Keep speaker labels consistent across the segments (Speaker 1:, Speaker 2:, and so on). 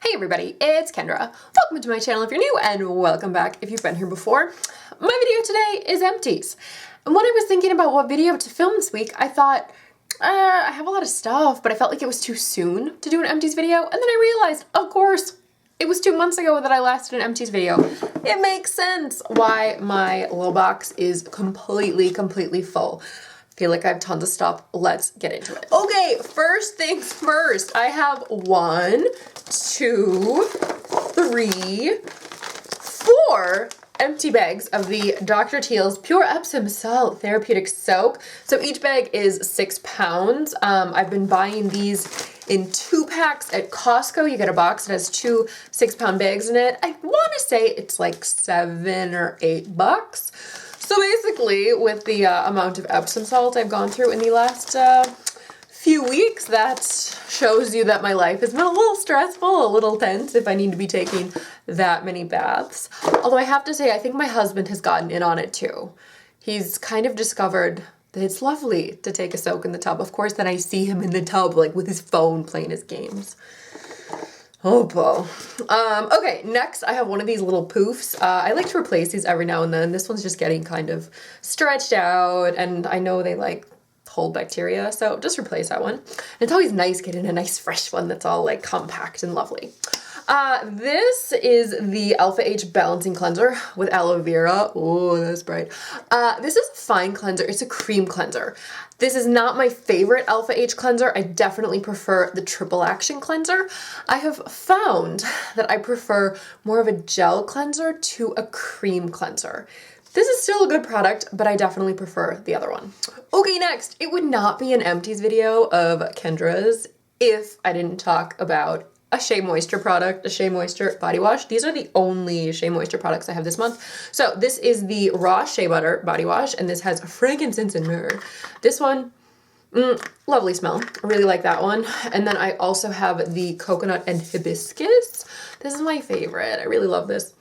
Speaker 1: Hey everybody, it's Kendra. Welcome to my channel if you're new, and welcome back if you've been here before. My video today is Empties. And when I was thinking about what video to film this week, I thought, I have a lot of stuff, but I felt like it was too soon to do an Empties video, and then I realized, of course, it was 2 months ago that I last did an Empties video. It makes sense why my little box is completely full. Feel like I have tons of stuff. Let's get into it. Okay, first things first. I have 1, 2, 3, 4 empty bags of the Dr. Teal's Pure Epsom Salt Therapeutic Soak. So each bag is 6 pounds. I've been buying these in 2 packs at Costco. You get a box that has 2 6-pound bags in it. I want to say it's like $7 or $8. So basically, with the amount of Epsom salt I've gone through in the last few weeks, that shows you that my life has been a little stressful, a little tense if I need to be taking that many baths. Although I have to say, I think my husband has gotten in on it too. He's kind of discovered that it's lovely to take a soak in the tub. Of course, then I see him in the tub, like with his phone playing his games. Oh, Paul. Okay, next I have one of these little poofs. I like to replace these every now and then. This one's just getting kind of stretched out, and I know they like hold bacteria, so just replace that one. And it's always nice getting a nice fresh one that's all like compact and lovely. This is the Alpha H Balancing Cleanser with aloe vera. Oh, that's bright. This is a fine cleanser. It's a cream cleanser. This is not my favorite Alpha H cleanser. I definitely prefer the Triple Action Cleanser. I have found that I prefer more of a gel cleanser to a cream cleanser. This is still a good product, but I definitely prefer the other one. Okay, next. It would not be an Empties video of Kendra's if I didn't talk about a Shea Moisture product, a Shea Moisture body wash. These are the only Shea Moisture products I have this month. So this is the Raw Shea Butter body wash, and this has frankincense and myrrh. This one, lovely smell. I really like that one. And then I also have the Coconut and Hibiscus. This is my favorite. I really love this.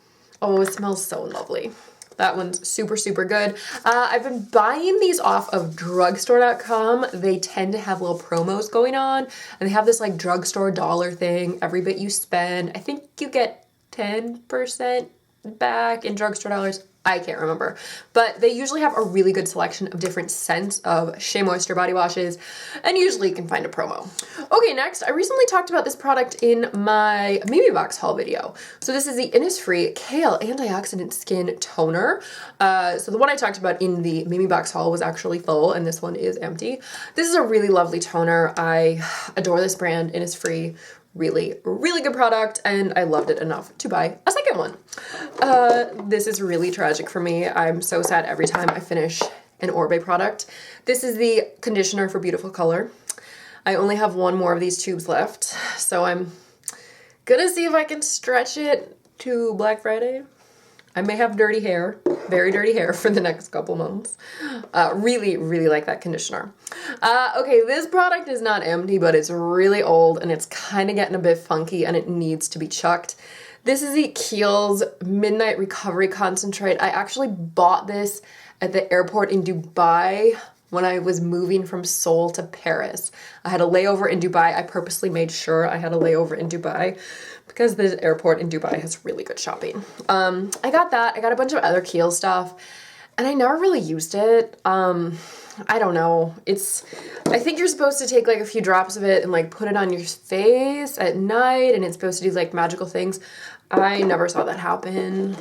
Speaker 1: Oh, it smells so lovely. That one's super good. I've been buying these off of drugstore.com. They tend to have little promos going on, and they have this like drugstore dollar thing. Every bit you spend, I think you get 10% back in drugstore dollars. I can't remember, but they usually have a really good selection of different scents of Shea Moisture body washes, and usually you can find a promo. Okay, next, I recently talked about this product in my MEMEBOX haul video. So this is the Innisfree Kale Antioxidant Skin Toner. So the one I talked about in the MEMEBOX haul was actually full, and this one is empty. This is a really lovely toner. I adore this brand, Innisfree. Really good product, and I loved it enough to buy a second one. This is really tragic for me. I'm so sad every time I finish an Orbe product. This is the conditioner for Beautiful Color. I only have 1 more of these tubes left, so I'm gonna see if I can stretch it to Black Friday. I may have dirty hair, very dirty hair for the next couple months. Really like that conditioner. Okay, this product is not empty, but it's really old and it's kind of getting a bit funky and it needs to be chucked. This is the Kiehl's Midnight Recovery Concentrate. I actually bought this at the airport in Dubai when I was moving from Seoul to Paris. I had a layover in Dubai. I purposely made sure I had a layover in Dubai because the airport in Dubai has really good shopping. I got that. I got a bunch of other Kiehl stuff, and I never really used it. I don't know. I think you're supposed to take like a few drops of it and like put it on your face at night, and it's supposed to do like magical things. I never saw that happen.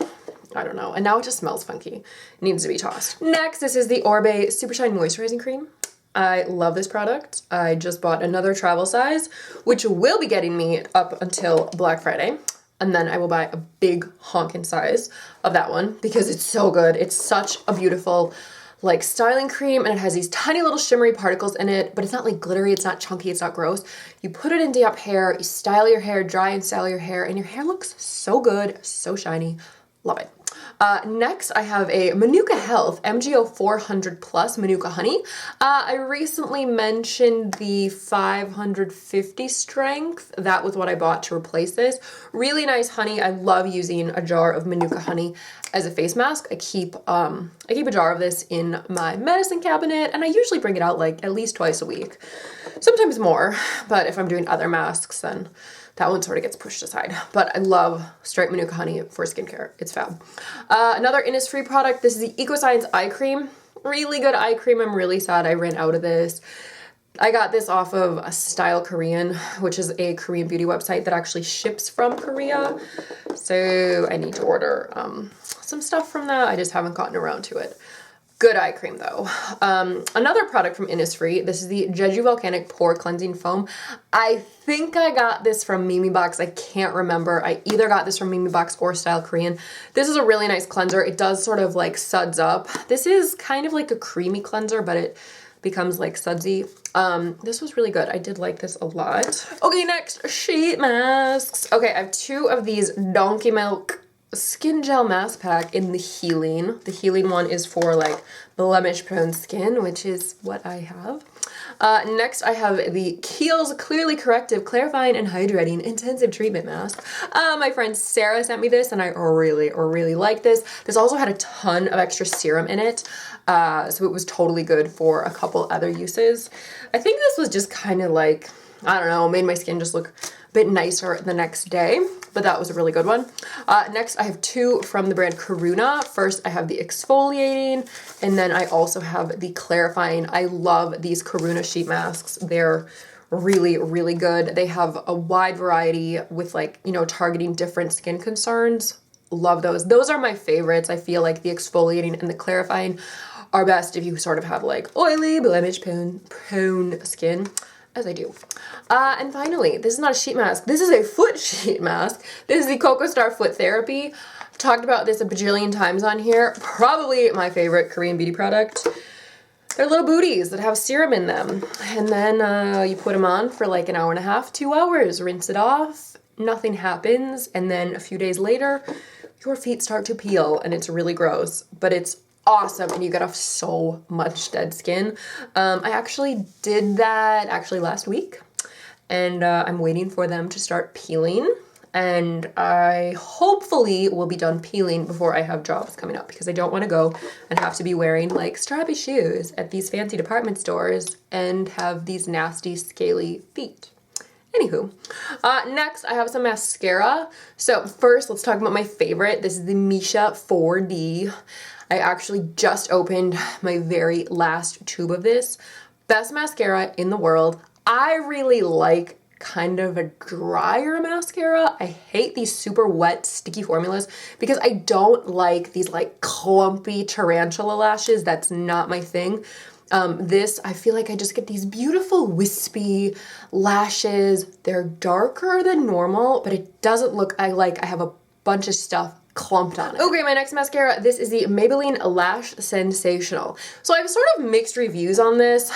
Speaker 1: I don't know. And now it just smells funky. It needs to be tossed. Next, this is the Orbe Super Shine Moisturizing Cream. I love this product. I just bought another travel size, which will be getting me up until Black Friday. And then I will buy a big honking size of that one because it's so good. It's such a beautiful like styling cream, and it has these tiny little shimmery particles in it, but it's not like glittery, it's not chunky, it's not gross. You put it into your hair, you style your hair, dry and style your hair, and your hair looks so good, so shiny. Love it. Next, I have a Manuka Health MGO 400 Plus Manuka Honey. I recently mentioned the 550 strength. That was what I bought to replace this. Really nice honey. I love using a jar of Manuka honey as a face mask. I keep a jar of this in my medicine cabinet, and I usually bring it out like at least twice a week. Sometimes more, but if I'm doing other masks, then that one sort of gets pushed aside. But I love Straight Manuka Honey for skincare. It's fab. Another Innisfree product. This is the EcoScience Eye Cream. Really good eye cream. I'm really sad I ran out of this. I got this off of Style Korean, which is a Korean beauty website that actually ships from Korea. So I need to order some stuff from that. I just haven't gotten around to it. Good eye cream though. Another product from Innisfree. This is the Jeju Volcanic Pore Cleansing Foam. I think I got this from MEMEBOX. I can't remember. I either got this from MEMEBOX or Style Korean. This is a really nice cleanser. It does sort of like suds up. This is kind of like a creamy cleanser, but it becomes like sudsy. This was really good. I did like this a lot. Okay, next, sheet masks. Okay, I have 2 of these Donkey Milk Skin Gel Mask Pack in the Healing. The Healing one is for like blemish prone skin, which is what I have. Next, I have the Kiehl's Clearly Corrective Clarifying and Hydrating Intensive Treatment Mask. My friend Sarah sent me this and I really like this. This also had a ton of extra serum in it, so it was totally good for a couple other uses. I think this was just kind of like, I don't know, made my skin just look a bit nicer the next day, but that was a really good one. Next, I have 2 from the brand Karuna. First, I have the exfoliating, and then I also have the clarifying. I love these Karuna sheet masks. They're really good. They have a wide variety with like, you know, targeting different skin concerns. Love those. Those are my favorites. I feel like the exfoliating and the clarifying are best if you sort of have like oily, blemish prone skin, as I do. And finally, this is not a sheet mask. This is a foot sheet mask. This is the Coco Star Foot Therapy. I've talked about this a bajillion times on here. Probably my favorite Korean beauty product. They're little booties that have serum in them. And then you put them on for like an hour and a half, 2 hours, rinse it off, nothing happens. And then a few days later, your feet start to peel and it's really gross, but it's awesome and you get off so much dead skin. I actually did that last week and I'm waiting for them to start peeling, and I hopefully will be done peeling before I have jobs coming up, because I don't want to go and have to be wearing like strappy shoes at these fancy department stores and have these nasty scaly feet. Anywho, next I have some mascara. So first, let's talk about my favorite. This is the Misha 4D. I actually just opened my very last tube of this. Best mascara in the world. I really like kind of a drier mascara. I hate these super wet, sticky formulas because I don't like these like clumpy tarantula lashes. That's not my thing. This, I feel like I just get these beautiful wispy lashes. They're darker than normal, but it doesn't look I have a bunch of stuff clumped on it. Okay, my next mascara, this is the Maybelline Lash Sensational. So I have sort of mixed reviews on this.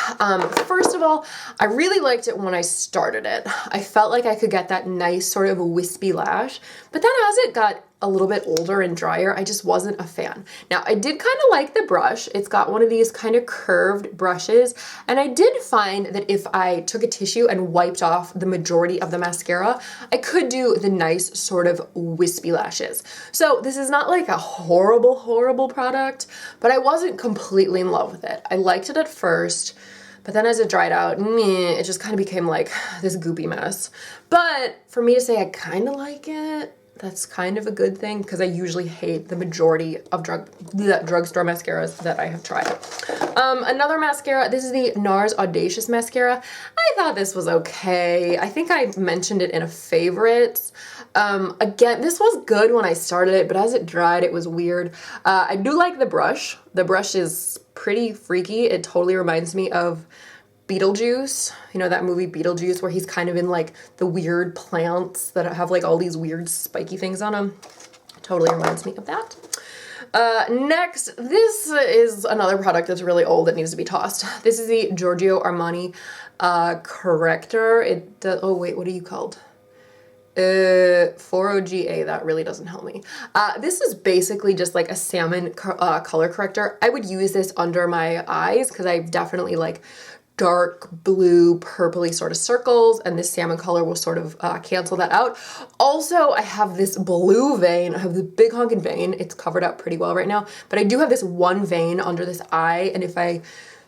Speaker 1: First of all, I really liked it when I started it. I felt like I could get that nice sort of wispy lash, but then as it got a little bit older and drier, I just wasn't a fan. Now, I did kind of like the brush. It's got one of these kind of curved brushes, and I did find that if I took a tissue and wiped off the majority of the mascara, I could do the nice sort of wispy lashes. So this is not like a horrible product, but I wasn't completely in love with it. I liked it at first, but then as it dried out, it just kind of became like this goopy mess. But for me to say I kind of like it, that's kind of a good thing, because I usually hate the majority of drugstore mascaras that I have tried. Another mascara, this is the NARS Audacious Mascara. I thought this was okay. I think I mentioned it in a favorites. Again, this was good when I started it, but as it dried, it was weird. I do like the brush. The brush is pretty freaky. It totally reminds me of Beetlejuice, you know that movie Beetlejuice where he's kind of in like the weird plants that have like all these weird spiky things on them. Totally reminds me of that. Next, this is another product that's really old that needs to be tossed. This is the Giorgio Armani corrector. Oh wait, what are you called? 4OGA, that really doesn't help me. This is basically just like a salmon color corrector. I would use this under my eyes because I definitely like dark blue, purpley sort of circles, and this salmon color will sort of cancel that out. Also, I have this blue vein. I have the big honking vein. It's covered up pretty well right now, but I do have this one vein under this eye, and if I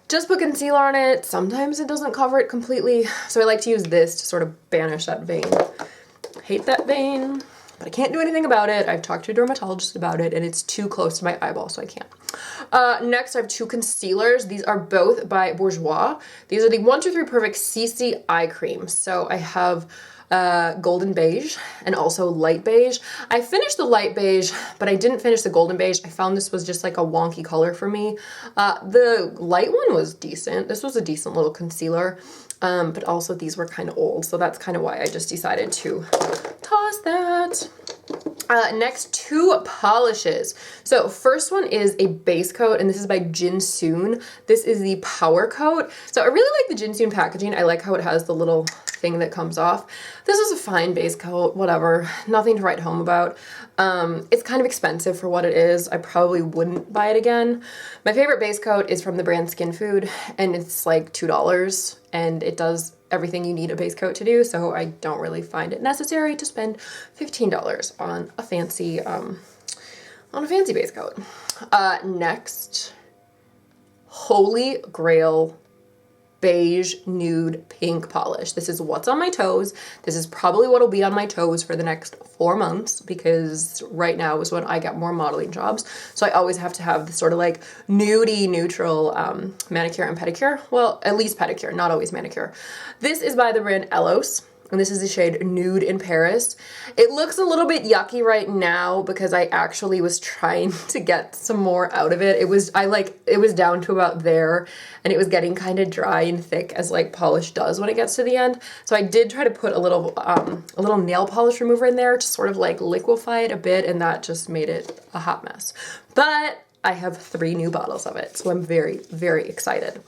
Speaker 1: just put concealer on it, sometimes it doesn't cover it completely, so I like to use this to sort of banish that vein. hate that vein, but I can't do anything about it. I've talked to a dermatologist about it and it's too close to my eyeball, so I can't. Next, I have two concealers. These are both by Bourjois. These are the 123 Perfect CC Eye Cream. So I have golden beige and also light beige. I finished the light beige, but I didn't finish the golden beige. I found this was just like a wonky color for me. The light one was decent. This was a decent little concealer, but also these were kind of old, so that's kind of why I just decided to toss that. Next, two polishes. So first one is a base coat, and this is by Jinsoon. This is the Power Coat. So I really like the Jinsoon packaging. I like how it has the little thing that comes off. This is a fine base coat, whatever, nothing to write home about. It's kind of expensive for what it is. I probably wouldn't buy it again. My favorite base coat is from the brand Skin Food, and it's like $2, and it does everything you need a base coat to do, so I don't really find it necessary to spend $15 on a fancy base coat. Next, Holy Grail beige nude pink polish. This is what's on my toes. This is probably what'll be on my toes for the next 4 months, because right now is when I get more modeling jobs. So I always have to have this sort of like nudie neutral manicure and pedicure. Well, at least pedicure, not always manicure. This is by the brand Elos, and this is the shade Nude in Paris. It looks a little bit yucky right now because I actually was trying to get some more out of it. It was down to about there, and it was getting kind of dry and thick as like polish does when it gets to the end. So I did try to put a little nail polish remover in there to sort of like liquefy it a bit, and that just made it a hot mess. But I have 3 new bottles of it, so I'm very, very excited.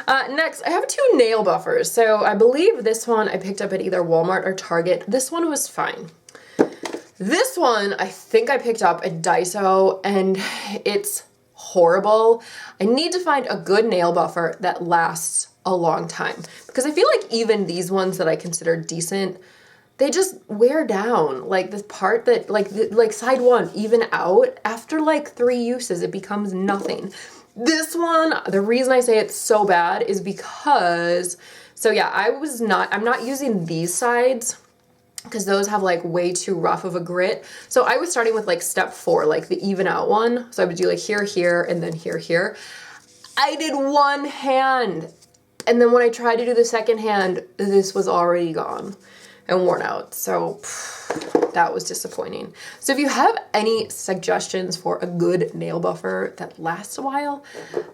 Speaker 1: Next, I have 2 nail buffers. So I believe this one I picked up at either Walmart or Target. This one was fine. This one I think I picked up at Daiso, and it's horrible. I need to find a good nail buffer that lasts a long time, because I feel like even these ones that I consider decent, they just wear down. Like this part that like side one, even out after like 3 uses, it becomes nothing. This one, the reason I say it's so bad is because, so yeah, I'm not using these sides because those have like way too rough of a grit. So I was starting with like step 4, like the even out one. So I would do like here, here, and then here, here. I did one hand. And then when I tried to do the second hand, this was already gone and worn out. So that was disappointing. So if you have any suggestions for a good nail buffer that lasts a while,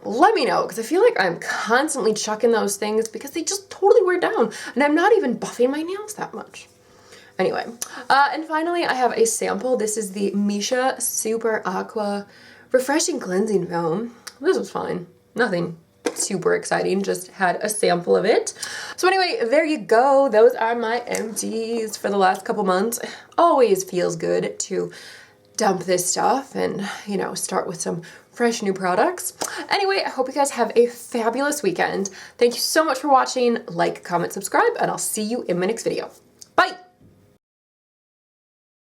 Speaker 1: let me know, because I feel like I'm constantly chucking those things because they just totally wear down, and I'm not even buffing my nails that much. Anyway, and finally I have a sample. This is the Misha Super Aqua Refreshing Cleansing Foam. This was fine. Nothing super exciting, just had a sample of it. So anyway, there you go. Those are my empties for the last couple months. Always feels good to dump this stuff and, you know, start with some fresh new products. Anyway, I hope you guys have a fabulous weekend. Thank you so much for watching. Like, comment, subscribe, and I'll see you in my next video.